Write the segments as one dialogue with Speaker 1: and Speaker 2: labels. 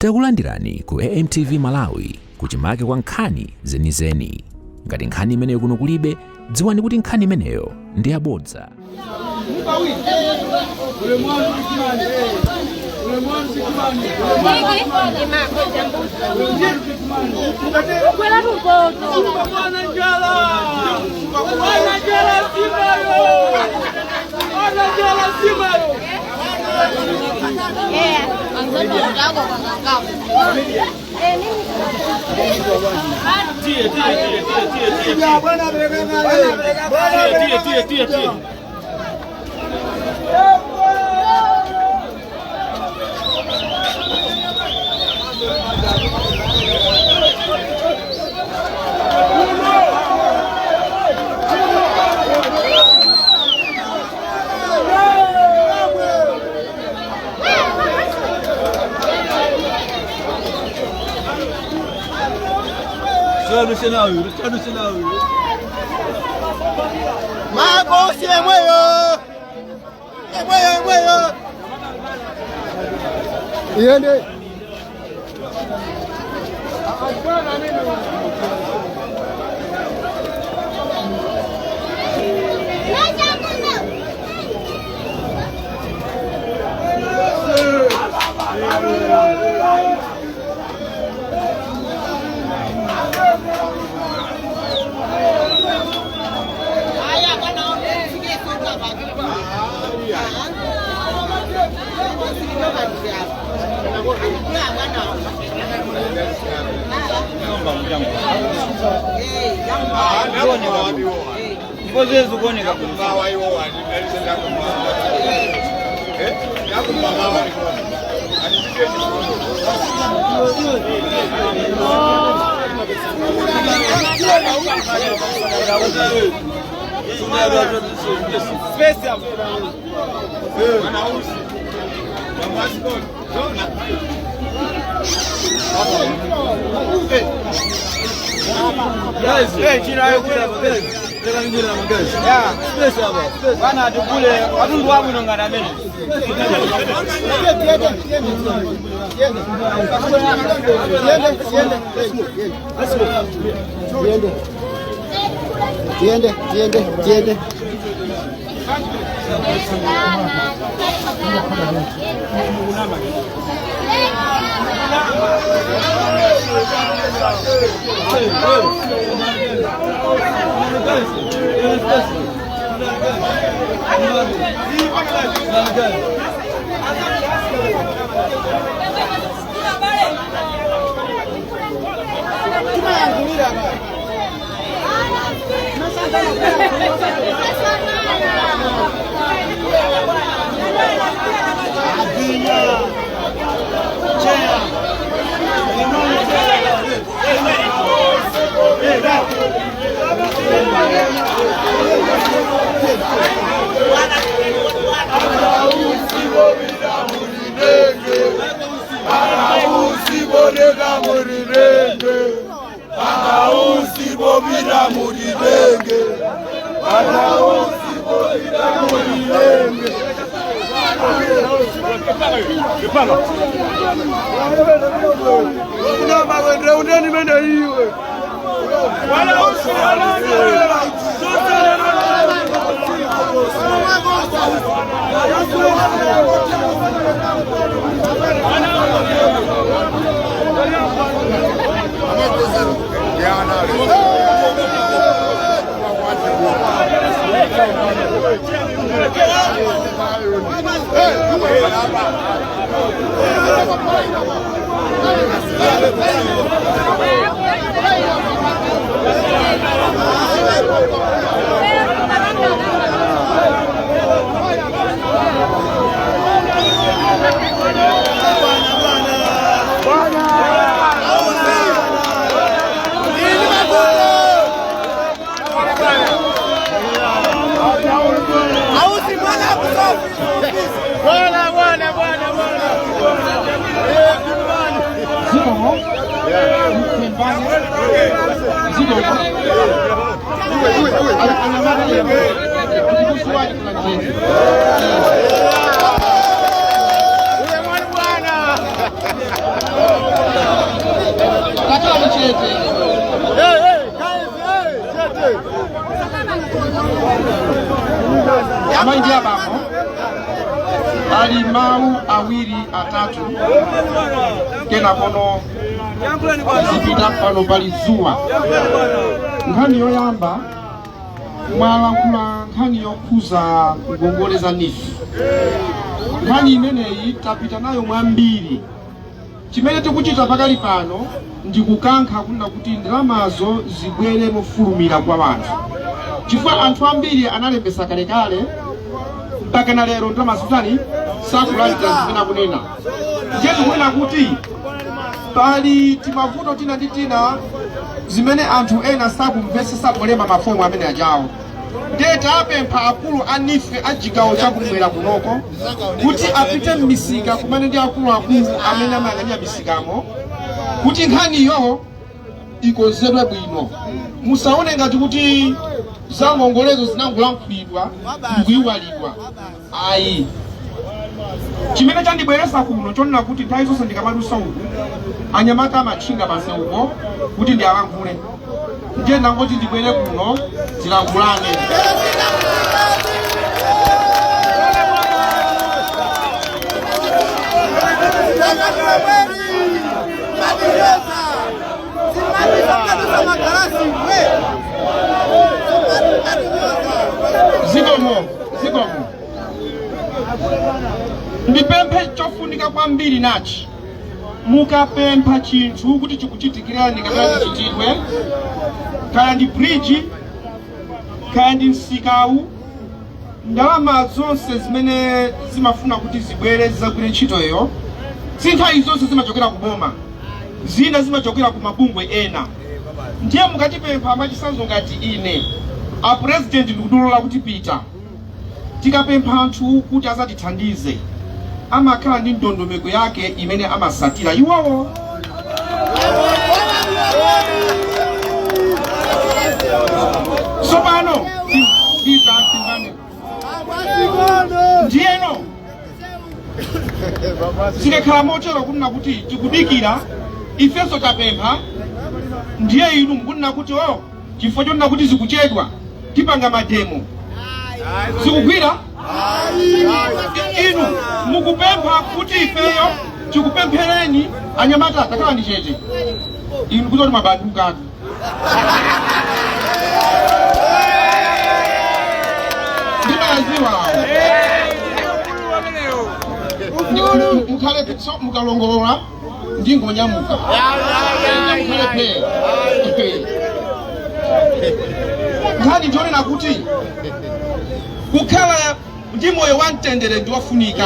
Speaker 1: Takulandirani ku AMTV Malawi kuchimake kwa nkhani zenizeni. Ngati nkhani imeneyo kuno kulibe, dziwani kuti nkhani imeneyo ndi yabodza.
Speaker 2: Mago Iende.
Speaker 3: Tete. Amaindi abamo ali mau awiri atatu kena kono zipita pano pali zuwa. Nkhani yoyamba mwalankhula nkhani yokhuza ngongole nifi. Nkhani imeneyi tapita nayo mwambiri. Chimene tikuchita pakali pano ndi kukankha kunena kuti ndalamazo zibwere mofulumira kwa wanthu. Chifukwa anthu ambiri analembesa kalekale mpaka na lero ndalamazo sakulandira zimene akunena. Ndiye tikunena kuti pali timavuto tina ndi tina zimene anthu ena sakumvesesa polema mafomu amene ajawo. Ndiye tapempha akulu anife ajigawo chakumwera kunoko kuti apite m'misika kumene ndi akuluakulu amene amayang'anira misikamo kuti nkhaniyo ikonzedwe bwino. Musaone ngati kuti za ngongolezo zinangolankhulidwa ndikuyiwalidwa. Ayi. Chimene chandibweresa kuno chonena kuti nthawi zonse ndikamadusa uku anyamata amatchinga pansi uko kuti ndialankhule. Ndiye ndangoti ndibwere kuno zilankhulane. Zikomo. Ndipemphe chofunika kwambiri nachi. Mukapempha chinthu kuti chikuchitikirani kapena chichitidwe, kaya ndi bridge, kaya ndi msikawu, ndalama zonse zimene zimafuna kuti zibwere zizagwire ntchitoyo, si nthawi zonse zimachokera kuboma, zina zimachokera ku mabungwe ena. Ndiye mukatipempha machisanzo ngati ine a president ndikudulola kuti pita, tikapempha anthu kuti azatithandize, amakhala ndi ndondomeko yake imene amasatira iwowo. Sopano ndiyeno zikakhala motero kunena kuti tikudikira ifenso tapempha, ndiye inu mukunena kuti chifukwa chonena kuti zikuchedwa tipanga mademo zikugwira. Inu mukupempha kuti ifeyo tikupemphereni anyamata takhala ndi chete. Inu kuzoti mabanduka ndimayaziwa mukhale mukalongolola ndingonyamuka mukhale pe nkhani ndionena kuti kukhala ndi moyo wa mtendere ndiwofunika.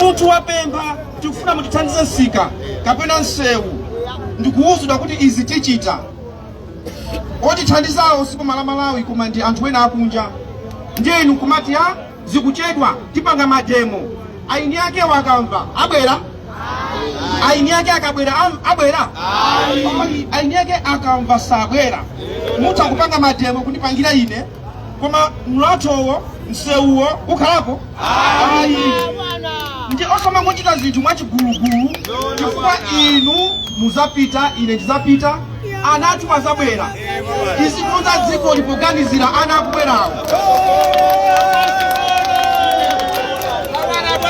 Speaker 3: Munthu wapempha tikufuna mutithandize nsika kapena nsewu ndikuwuzidwa kuti izi tichita. Otithandizawo sipo Malawi koma ndi anthu ena akunja. Ndiye inu kumati zikuchedwa tipanga mademo. Aini ake wakamva abwera. Aini ake akabwera abwera. Aini ake akamva sabwera. Munthu akupanga mademo kundipangira ine koma mlatowo nsewuwo ukhalapo. Ayi. Ndiye osama ngochita zinthu mwachigulugulu chifukwa inu muzapita ine ndizapita anatu azabwera. Izikonza dziko lipoganizira ana akubwerawo.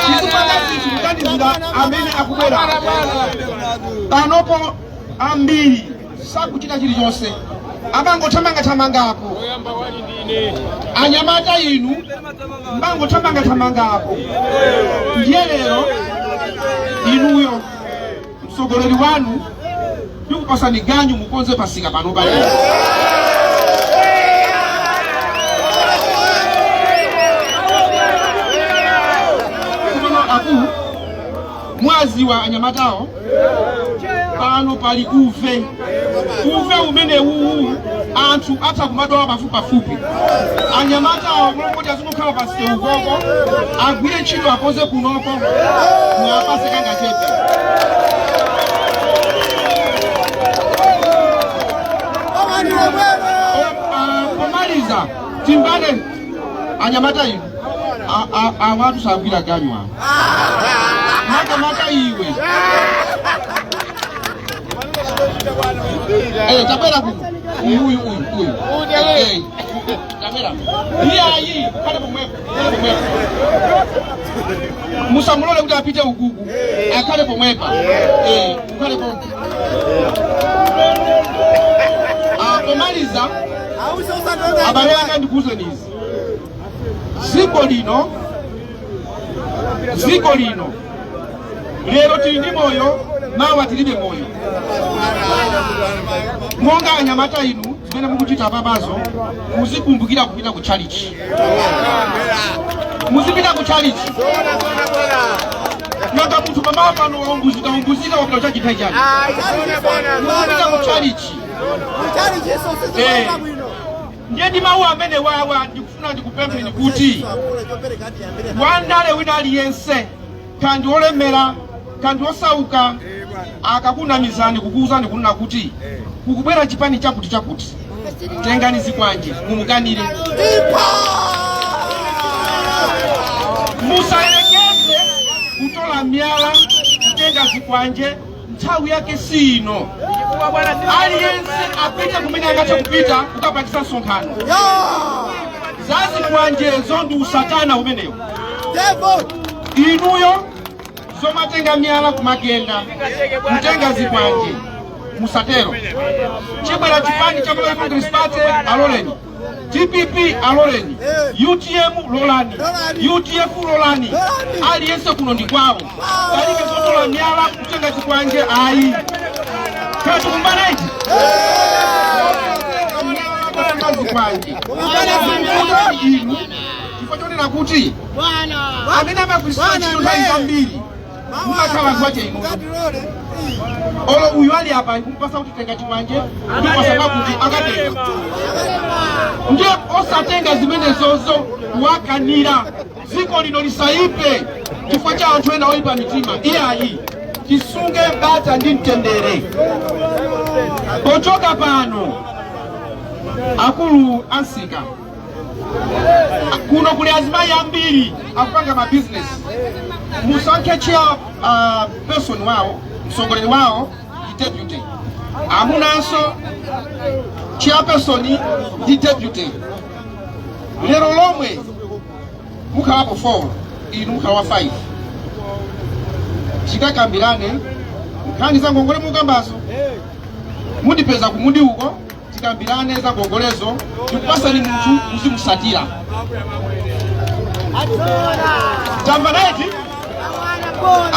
Speaker 3: Izikonza zinthu kuganizira amene akubwera. Panopo ambiri sakuchita chilichonse amangothamanga-thamangako. Anyamata inu mbangothamanga-thamangako. Ndiye lero inuyo mtsogoleri wanu ndikupasani ganyu mukonze pasika pano pali. Akulu mwaziwa anyamatawo pano pali uve umene uwu anthu atha kumadowa pafupi. Anyamatawo mulongoti azikukhala pasike ukoko agwire ntchito akonze kunoko mwapase kanga chepe. Pomaliza timbane anyamata inu awatu sagwira ganyu awo. Anyamata iwe Tabera huyu. Tabera. Hii kale pomwepo. Musamulole kuti apite ugugu. Akale pomwepa. Kale pomwepa. Pomaliza. Abale akandikuze nizi. Ziko lino. Lero tili ndi moyo, mawa tilibe moyo. Monga anyamata inu, zimene mukuchita papazo, muzikumbukira kupita ku chalichi. Muzipita ku chalichi. Nanga munthu pamawa pano umbuzika wapita uchachita chani. Muzipita ku chalichi. Ndiye ndi mawu amene wawa ndikufuna ndikupempheni kuti wandale wina aliyense kandi olemera kandi osauka akakunamizani kukuuzani kunena kuti kukubwera chipani chakuti tengani zikwanje mumukanire. Musayerekeze kutola myala kutenga zikwanje nthawi yake sino. Aliyense apite kumene angathe kupita kukapatisa nsonkhano. Zazikwanje ndi usatana umenewo. Inuyo zomatenga myala kumagenda mtenga zikwanje musatero. Chibwera chipani cha Malawi Congress Party aloleni, TPP aloleni, UTM lolani, UTF lolani. Aliyense kuno ndi kwawo. Palibe zotola myala kutenga zikwanje ayi. Kati kumbaneji zikwanje chifachonera kuti amene amakwisiwa chino nthawi zambiri mumakhala kwache inu. Olo uyu ali apa kumpasa kuti tenga chikwanje ndipasaba kuti akatenga. Ndiye osatenga zimenezozo wakanira. Ziko lino lisaipe chifukwa cha anthu ena oyipa mitima. Iyayi tisunge bata ndi mtendere. Pochoka pano akulu ansika kuno kuli azimayi ambiri akupanga ma business. Musankhe person wawo, msongoleri wawo ndi deputy. Amunanso chairperson ndi deputy. Lero lomwe mukhalapo 4 inu mukhala 5. Tikakambirane nkhani za ngongole mukambazo mundipeza kumudi uko tikambirane za ngongolezo ndikupasani munthu muzimusatira. Tambaneti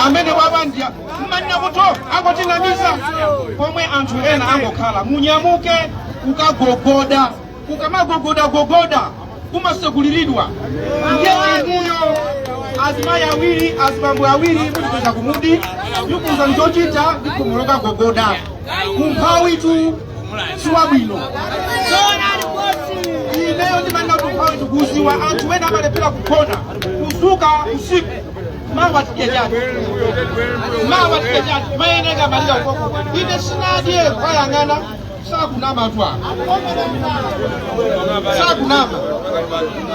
Speaker 3: amene wabandia mmanina muto angotinamiza pomwe anthu ena angokhala munyamuke ukagogoda ukamagogoda kumasekuliridwa. Ndiye inuyo azimayi awiri azibambo awiri mutipeza kumudi yukuza nchochita ndikumoloka gogoda kumphawi tu siwabwino. Ineyo ndimanena kuti kumphawi tu kuziwa anthu ena amalepera kugona kuzuka usiku mawa tidye chati mayeneka malira ukoko. Ine sinadye kwayang'ana sakunama atwa sakunama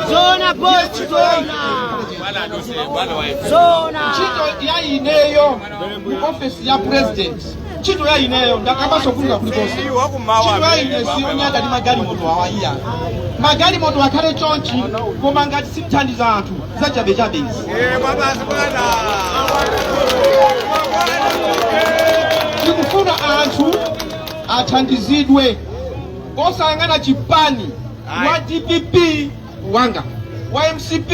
Speaker 4: zona boss zona
Speaker 3: chito ya ineyo mu office ya president. Chito ya ineyo ndakabaso kulinga kulikonse. Chito ya ine sionyada ndi magali moto awaiya. Magali moto akhale chonchi koma ngati simthandiza anthu zachabechabe izi. Tikufuna anthu athandizidwe osayang'ana chipani wa DPP wanga, wa MCP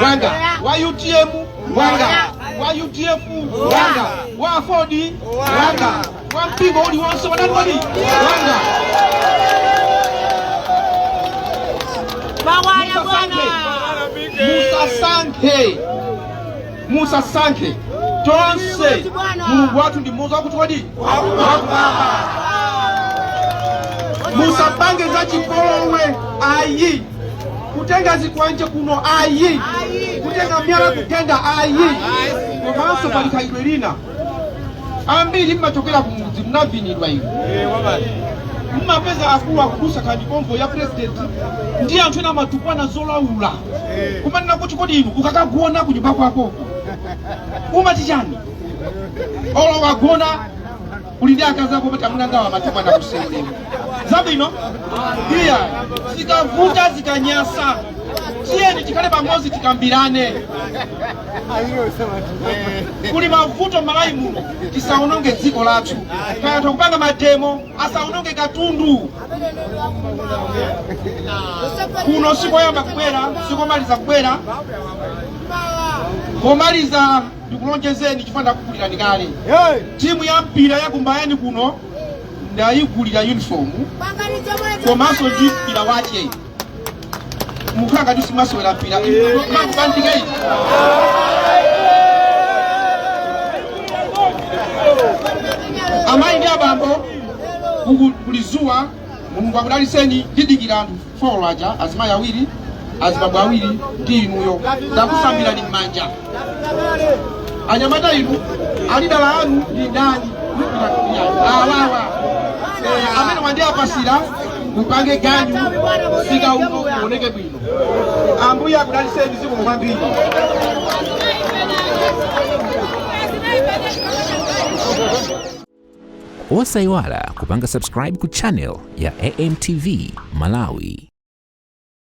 Speaker 3: wanga, wa UTM wanga, wa UTF wanga, wa Ford wanga, wa mpingo uliwonse wadani wanga. Musasankhe tonse mulungu wathu ndi mmodzi wakuti wadi musapange za chipolowe ayi. Kutenga zikwanje kuno ayi. Kutenga myala kugenda ayi. Komanso pali khalidwe lina ambiri mmachokera kumudzi munavinidwa inu. Mmapeza akulu akudusa kandi konvo ya president ndiye anthu ena amatukwana zolaula. Kumanena kuti kodi inu ukakagona kunyumba kwako umati chani? Olo wagona uli ndi akazi ako pati amuna ngawa matuma na kusendema zabwino iya zikavuta zikanyasa tiyeni tikale pamozi tikambirane kuli mavuto malayi muno tisaononge dziko lathu kaya tikupanga mademo asaononge katundu kuno sikoyamba kubwera sikomaliza kubwera komaliza ndikulonjezeni chifanda kukulirani kale timu ya mpira ya kumbayani kuno ndayigulira uniform komanso ndi mpira wache mukanga tusimaswera mpira makubandika iyi amayi ndi abambo kulizuwa mulungu akudaliseni didikira anthu 4 aja azimayi awiri azibambo awiri ndi inuyo ndakusambirani m'manja anyamata inu alidala anu ndi ndani awawa amene wandiyapasira mupange ganyu sika uno uoneke bwino ambuya akudaliseni ziko mukwambiri
Speaker 1: Osayiwala kupanga subscribe ku channel ya AMTV Malawi.